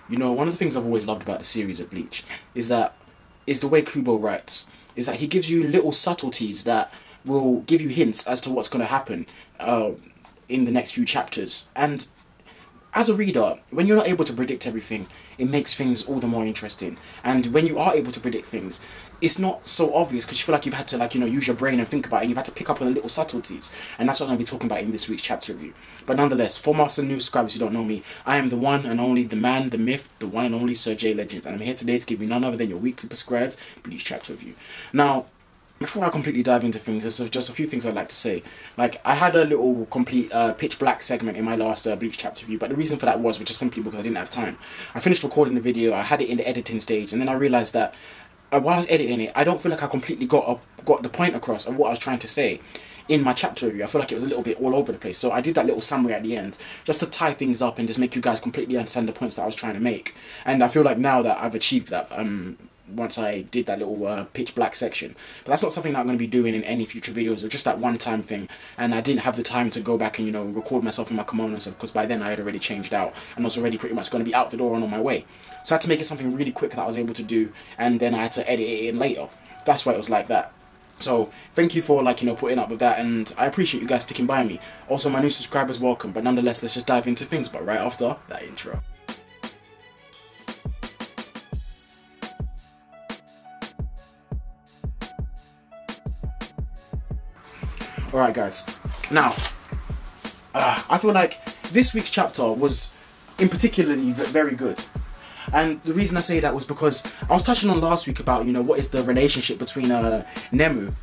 You know, one of the things I've always loved about the series of Bleach is the way Kubo writes. Is that he gives you little subtleties that will give you hints as to what's going to happen in the next few chapters. And as a reader, when you're not able to predict everything, it makes things all the more interesting. And when you are able to predict things, it's not so obvious because you feel like you've had to, like, you know, use your brain and think about it, and you've had to pick up on the little subtleties. And that's what I'm going to be talking about in this week's chapter review. But nonetheless, for Master New subscribers who don't know me, I am the one and only, the man, the myth, the one and only Sir J Legends. And I'm here today to give you none other than your weekly prescribed Bleach chapter review. Now, before I completely dive into things, there's just a few things I'd like to say. Like, I had a little complete pitch black segment in my last Bleach chapter review, but the reason for that was just simply because I didn't have time. I finished recording the video, I had it in the editing stage, and then I realised that while I was editing it, I don't feel like I completely got the point across of what I was trying to say in my chapter review. I feel like it was a little bit all over the place. So I did that little summary at the end just to tie things up and just make you guys completely understand the points that I was trying to make. And I feel like now that I've achieved that, once I did that little pitch black section. But that's not something that I'm going to be doing in any future videos. It was just that one time thing, and I didn't have the time to go back and, you know, record myself in my kimono stuff, because by then I had already changed out and was already pretty much going to be out the door and on my way. So I had to make it something really quick that I was able to do, and then I had to edit it in later. That's why it was like that. So thank you for, like, you know, putting up with that, and I appreciate you guys sticking by me. Also, my new subscribers, welcome. But nonetheless, let's just dive into things, but right after that intro. Alright guys, now, I feel like this week's chapter was in particularly very good. And the reason I say that was because I was touching on last week about, you know, what is the relationship between Nemu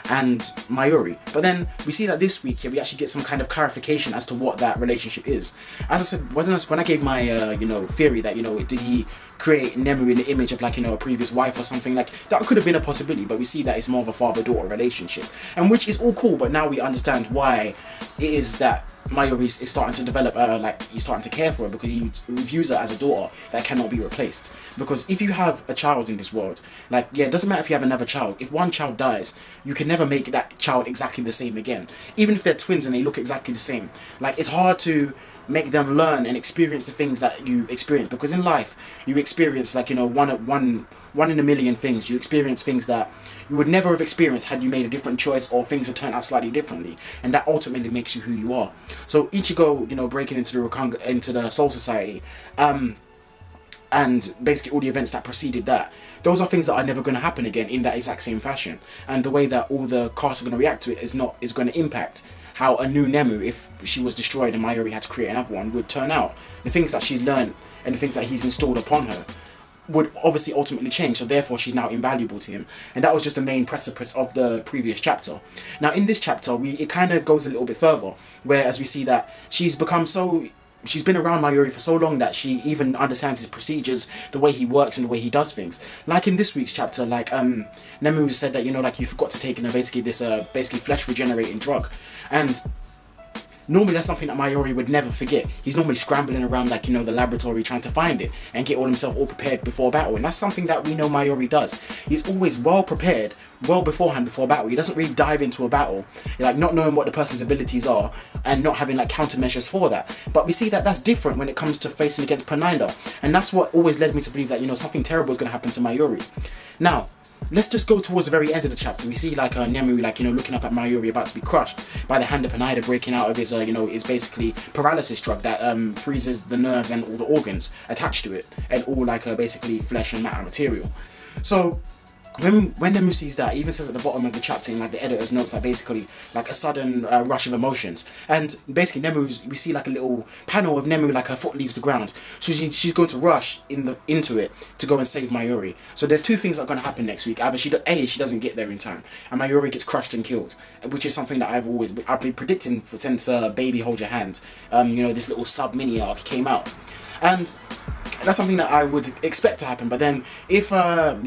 and Mayuri. But then we see that this week, we actually get some kind of clarification as to what that relationship is. As I said, when I gave my, you know, theory that, you know, did he create Nemu in the image of, like, you know, a previous wife or something, like, that could have been a possibility, but we see that it's more of a father-daughter relationship. And which is all cool, but now we understand why it is that Mayuri is starting to develop, like, he's starting to care for her, because he views her as a daughter that cannot be replaced. Because if you have a child in this world, like, yeah, it doesn't matter if you have another child. If one child dies, you can never make that child exactly the same again. Even if they're twins and they look exactly the same. Like, it's hard to make them learn and experience the things that you've experienced, because in life you experience, like, you know, one in a million things. You experience things that you would never have experienced had you made a different choice, or things have turned out slightly differently, and that ultimately makes you who you are. So Ichigo, you know, breaking into the Soul Society, and basically all the events that preceded that, those are things that are never going to happen again in that exact same fashion. And the way that all the cast are going to react to it is going to impact how a new Nemu, if she was destroyed and Mayuri had to create another one, would turn out. The things that she's learned and the things that he's installed upon her would obviously ultimately change, so therefore she's now invaluable to him. And that was just the main precipice of the previous chapter. Now in this chapter, it kind of goes a little bit further, whereas we see that she's been around Mayuri for so long that she even understands his procedures, the way he works and the way he does things. Like in this week's chapter, like, Nemu said that, you know, like, you forgot to take, you know, basically this basically flesh regenerating drug. And normally that's something that Mayuri would never forget. He's normally scrambling around, like, you know, the laboratory trying to find it and get himself all prepared before battle. And that's something that we know Mayuri does. He's always well prepared, well beforehand before battle. He doesn't really dive into a battle, like, not knowing what the person's abilities are and not having, like, countermeasures for that. But we see that that's different when it comes to facing against Pernida. And that's what always led me to believe that, you know, something terrible is going to happen to Mayuri. Now, let's just go towards the very end of the chapter. We see, like, Nemu, like, you know, looking up at Mayuri about to be crushed by the hand of Pernida breaking out of his, you know, his basically paralysis drug that freezes the nerves and all the organs attached to it, and all, like, basically flesh and matter material. So when Nemu sees that, he even says at the bottom of the chapter in, like, the editor's notes, like, basically like a sudden rush of emotions. And basically we see, like, a little panel of Nemu, like, her foot leaves the ground, so she's going to rush into it to go and save Mayuri. So there's two things that are going to happen next week. Either she doesn't get there in time and Mayuri gets crushed and killed, which is something that I've been predicting since Baby Hold Your Hand, you know, this little sub mini arc came out. And that's something that I would expect to happen. But then if, you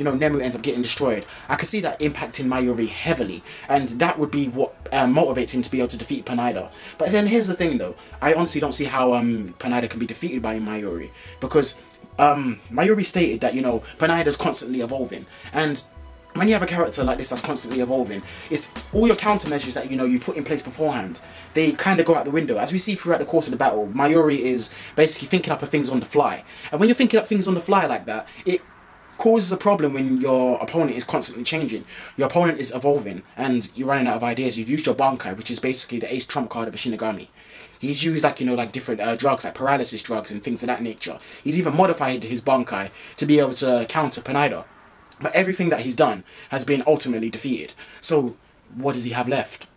know, Nemu ends up getting destroyed, I could see that impacting Mayuri heavily. And that would be what motivates him to be able to defeat Pernida. But then here's the thing, though. I honestly don't see how Pernida can be defeated by Mayuri. Because Mayuri stated that, you know, Pernida's constantly evolving. And when you have a character like this that's constantly evolving, it's all your countermeasures that you put in place beforehand, they kind of go out the window. As we see throughout the course of the battle, Mayuri is basically thinking up of things on the fly, and when you're thinking up things on the fly like that, it causes a problem when your opponent is constantly changing. Your opponent is evolving and you're running out of ideas. You've used your Bankai, which is basically the ace trump card of a Shinigami. He's used like different drugs, like paralysis drugs and things of that nature. He's even modified his Bankai to be able to counter Pineda. But everything that he's done has been ultimately defeated. So what does he have left?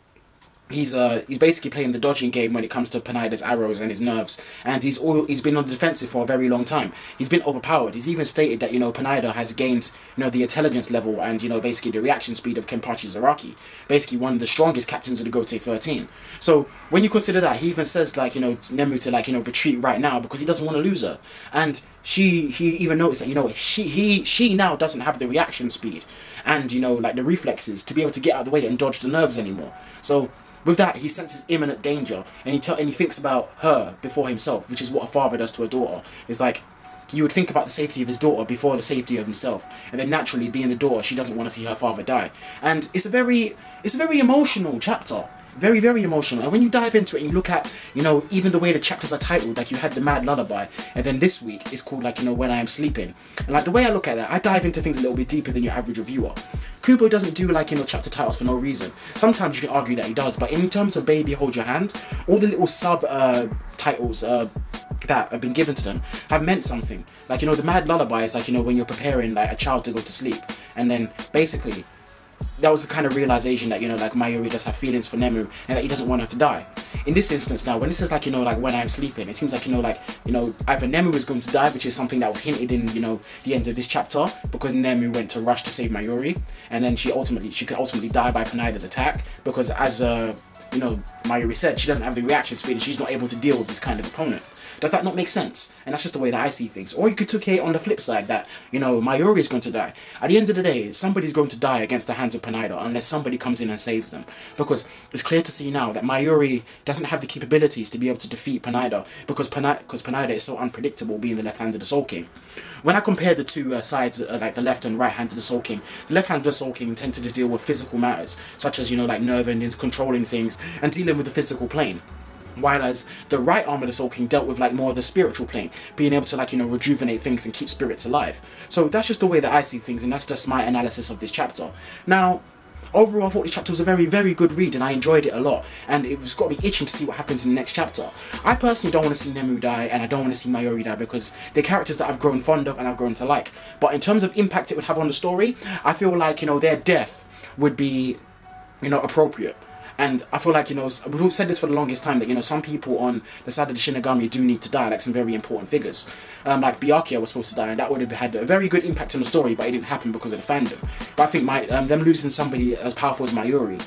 He's basically playing the dodging game when it comes to Pineda's arrows and his nerves, and he's been on the defensive for a very long time. He's been overpowered. He's even stated that Pineda has gained the intelligence level and basically the reaction speed of Kenpachi Zaraki, basically one of the strongest captains of the Gotei 13. So when you consider that, he even says Nemu to retreat right now because he doesn't want to lose her, and he even noticed that she now doesn't have the reaction speed and the reflexes to be able to get out of the way and dodge the nerves anymore. So with that, he senses imminent danger, and he thinks about her before himself, which is what a father does to a daughter. It's like he would think about the safety of his daughter before the safety of himself, and then naturally, being the daughter, she doesn't want to see her father die. And it's a very emotional chapter. Very, very emotional. And when you dive into it and you look at, even the way the chapters are titled, like you had The Mad Lullaby, and then this week it's called When I Am Sleeping. And the way I look at that, I dive into things a little bit deeper than your average reviewer. Kubo doesn't do chapter titles for no reason. Sometimes you can argue that he does, but in terms of Baby Hold Your Hand, all the little sub titles that have been given to them have meant something. The Mad Lullaby is when you're preparing a child to go to sleep, and then basically that was the kind of realization that Mayuri does have feelings for Nemu and that he doesn't want her to die. In this instance now, when it says when I'm sleeping, it seems either Nemu is going to die, which is something that was hinted in the end of this chapter, because Nemu went to rush to save Mayuri, and then she could ultimately die by Pineda's attack, because as Mayuri said, she doesn't have the reaction speed and she's not able to deal with this kind of opponent. Does that not make sense? And that's just the way that I see things. Or you could take it on the flip side that, Mayuri is going to die. At the end of the day, somebody's going to die against the hands of Pineda unless somebody comes in and saves them. Because it's clear to see now that Mayuri doesn't have the capabilities to be able to defeat Pineda because Pineda is so unpredictable, being the left hand of the Soul King. When I compare the two sides, the left and right hand of the Soul King, the left hand of the Soul King tended to deal with physical matters, such as, nerve endings, controlling things, and dealing with the physical plane. While as the right arm of the Soul King dealt with more of the spiritual plane, being able to rejuvenate things and keep spirits alive. So that's just the way that I see things, and that's just my analysis of this chapter. Now, overall, I thought this chapter was a very, very good read, and I enjoyed it a lot, and it was got me itching to see what happens in the next chapter. I personally don't want to see Nemu die, and I don't want to see Mayuri die, because they're characters that I've grown fond of and I've grown to like. But in terms of impact it would have on the story, I feel like, their death would be, appropriate. And I feel like, we've said this for the longest time, that, some people on the side of the Shinigami do need to die, like some very important figures. Like Byakuya was supposed to die, and that would have had a very good impact on the story, but it didn't happen because of the fandom. But I think them losing somebody as powerful as Mayuri,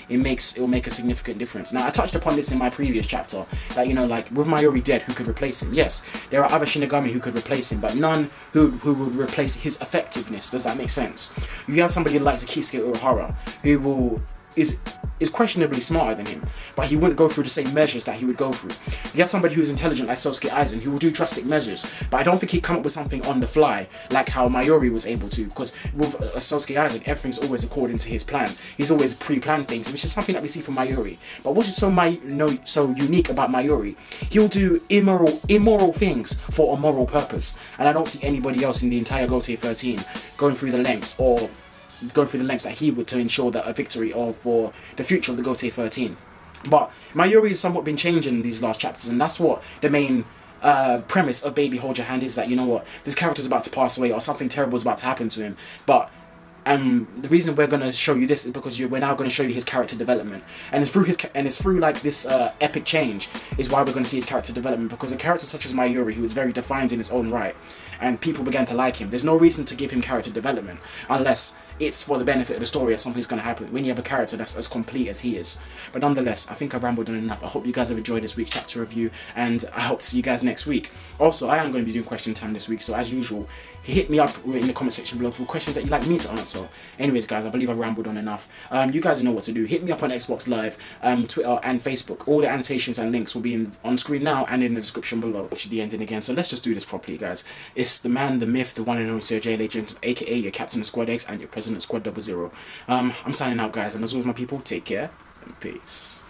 it will make a significant difference. Now, I touched upon this in my previous chapter, that, with Mayuri dead, who could replace him? Yes, there are other Shinigami who could replace him, but none who would replace his effectiveness. Does that make sense? You have somebody like Kisuke Urahara, who is questionably smarter than him, but he wouldn't go through the same measures that he would go through. You have somebody who's intelligent like Sosuke Aizen, who will do drastic measures, but I don't think he'd come up with something on the fly like how Mayuri was able to, because with Sosuke Aizen, everything's always according to his plan. He's always pre-planned things, which is something that we see from Mayuri. But what is so unique about Mayuri, he'll do immoral things for a moral purpose, and I don't see anybody else in the entire Gotei 13 going through the lengths that he would to ensure that a victory or for the future of the Gotei 13. But Mayuri has somewhat been changing in these last chapters, and that's what the main premise of Baby Hold Your Hand is, that, this character's about to pass away or something terrible is about to happen to him. But the reason we're going to show you this is because we're now going to show you his character development, and it's through this epic change is why we're going to see his character development, because a character such as Mayuri, who is very defined in his own right, and people began to like him, there's no reason to give him character development unless it's for the benefit of the story or something's going to happen when you have a character that's as complete as he is. But nonetheless, I think I've rambled on enough. I hope you guys have enjoyed this week's chapter review, and I hope to see you guys next week. Also, I am going to be doing question time this week, so as usual, hit me up in the comment section below for questions that you'd like me to answer. Anyways, guys, I believe I've rambled on enough. You guys know what to do. Hit me up on Xbox Live, Twitter and Facebook. All the annotations and links will be on screen now and in the description below, which is the ending again. So let's just do this properly, guys. It's the man, the myth, the one and only Sir J Legend, aka your Captain of Squad Eggs and your President wasn't at Squad 00. I'm signing out, guys, and as always, my people, take care and peace.